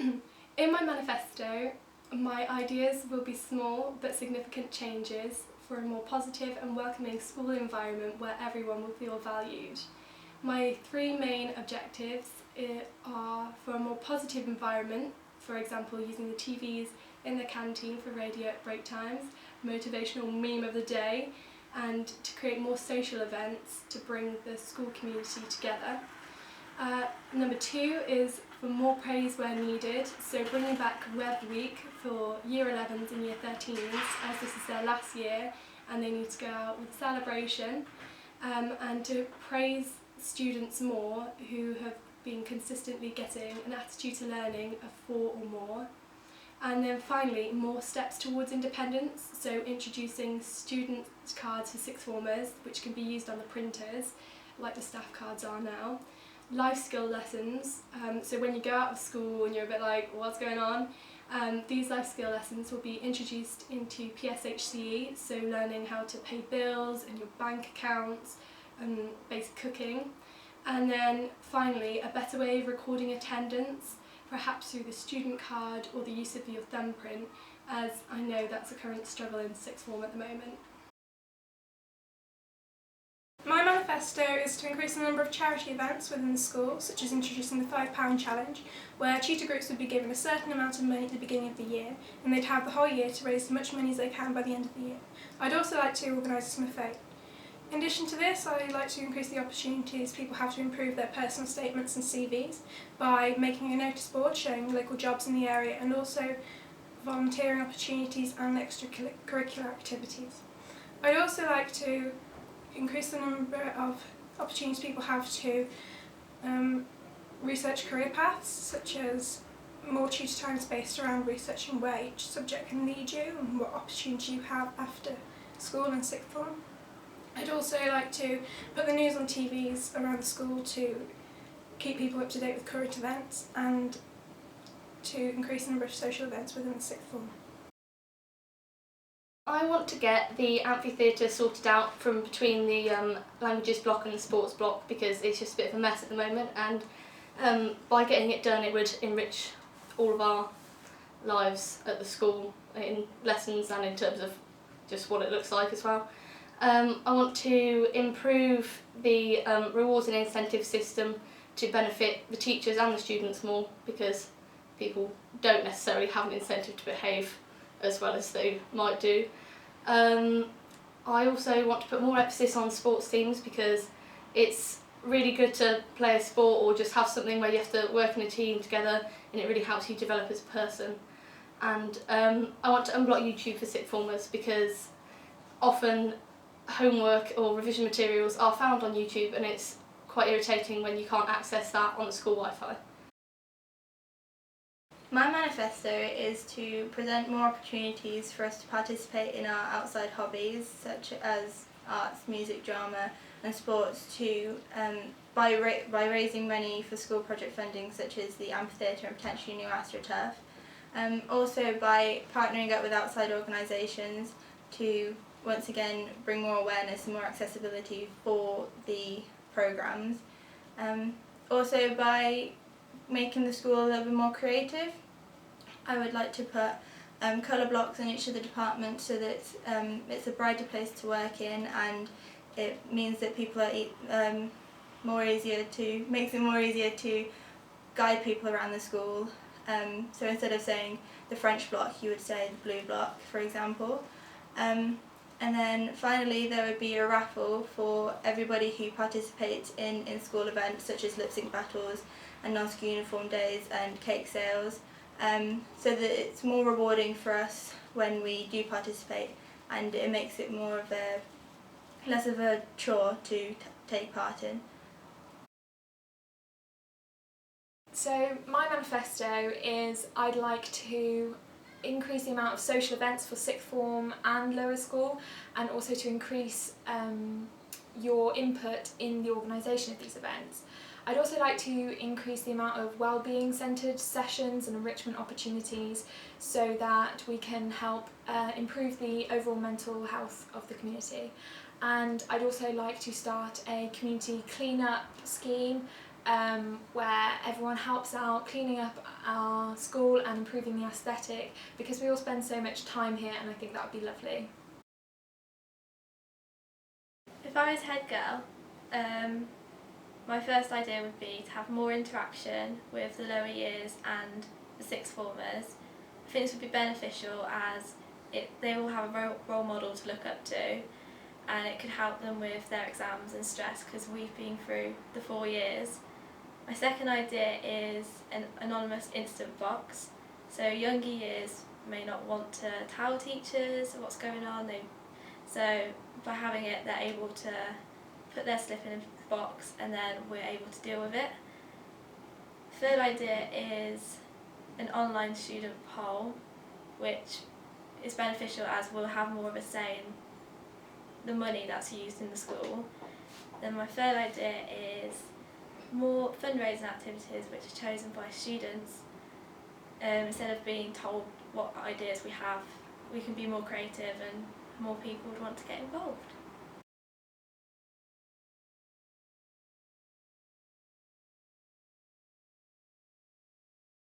In my manifesto, my ideas will be small but significant changes for a more positive and welcoming school environment where everyone will feel valued. My three main objectives are for a more positive environment, for example using the TVs in the canteen for radio at break times, motivational meme of the day, and to create more social events to bring the school community together. Number two is for more praise where needed, so bringing back Web Week for Year 11s and Year 13s, as this is their last year and they need to go out with a celebration, and to praise students more who have been consistently getting an attitude to learning of 4 or more. And then finally, more steps towards independence, so introducing student cards for sixth formers, which can be used on the printers, like the staff cards are now. Life skill lessons, so when you go out of school and you're a bit like, what's going on? These life skill lessons will be introduced into PSHCE, so learning how to pay bills and your bank accounts and basic cooking. And then finally, a better way of recording attendance, perhaps through the student card or the use of your thumbprint, as I know that's a current struggle in sixth form at the moment. My manifesto is to increase the number of charity events within the school, such as introducing the £5 challenge, where tutor groups would be given a certain amount of money at the beginning of the year, and they'd have the whole year to raise as much money as they can by the end of the year. I'd also like to organise a summer fete. In addition to this, I'd like to increase the opportunities people have to improve their personal statements and CVs by making a notice board showing local jobs in the area, and also volunteering opportunities and extracurricular activities. I'd also like to increase the number of opportunities people have to research career paths, such as more tutor times based around researching where each subject can lead you and what opportunity you have after school and sixth form. I'd also like to put the news on TVs around the school to keep people up to date with current events, and to increase the number of social events within the sixth form. I want to get the amphitheatre sorted out from between the languages block and the sports block, because it's just a bit of a mess at the moment, and by getting it done it would enrich all of our lives at the school in lessons and in terms of just what it looks like as well. I want to improve the rewards and incentive system to benefit the teachers and the students more, because people don't necessarily have an incentive to behave as well as they might do. I also want to put more emphasis on sports teams, because it's really good to play a sport or just have something where you have to work in a team together, and it really helps you develop as a person. And I want to unblock YouTube for sixth formers, because often homework or revision materials are found on YouTube, and it's quite irritating when you can't access that on the school Wi-Fi. My manifesto is to present more opportunities for us to participate in our outside hobbies, such as arts, music, drama and sports, to by raising money for school project funding, such as the amphitheatre and potentially new AstroTurf. Also by partnering up with outside organisations to once again bring more awareness and more accessibility for the programmes. Also by making the school a little bit more creative. I would like to put colour blocks in each of the departments so that it's a brighter place to work in, and it means that people are makes it more easier to guide people around the school. So instead of saying the French block, you would say the blue block, for example. And then finally there would be a raffle for everybody who participates in school events, such as lip sync battles and non-school uniform days and cake sales, so that it's more rewarding for us when we do participate, and it makes it more of less of a chore to take part in. So my manifesto is I'd like to increase the amount of social events for sixth form and lower school, and also to increase your input in the organisation of these events. I'd also like to increase the amount of wellbeing centred sessions and enrichment opportunities, so that we can help improve the overall mental health of the community. And I'd also like to start a community clean-up scheme where everyone helps out cleaning up our school and improving the aesthetic, because we all spend so much time here, and I think that would be lovely. If I was head girl, my first idea would be to have more interaction with the lower years and the sixth formers. I think this would be beneficial as they will have a role model to look up to, and it could help them with their exams and stress, because we've been through the 4 years. My second idea is an anonymous instant box. So younger years may not want to tell teachers what's going on, so by having it they're able to put their slip in a box and then we're able to deal with it. Third idea is an online student poll, which is beneficial as we'll have more of a say in the money that's used in the school. Then my third idea is more fundraising activities which are chosen by students. Instead of being told what ideas we have, we can be more creative and more people would want to get involved.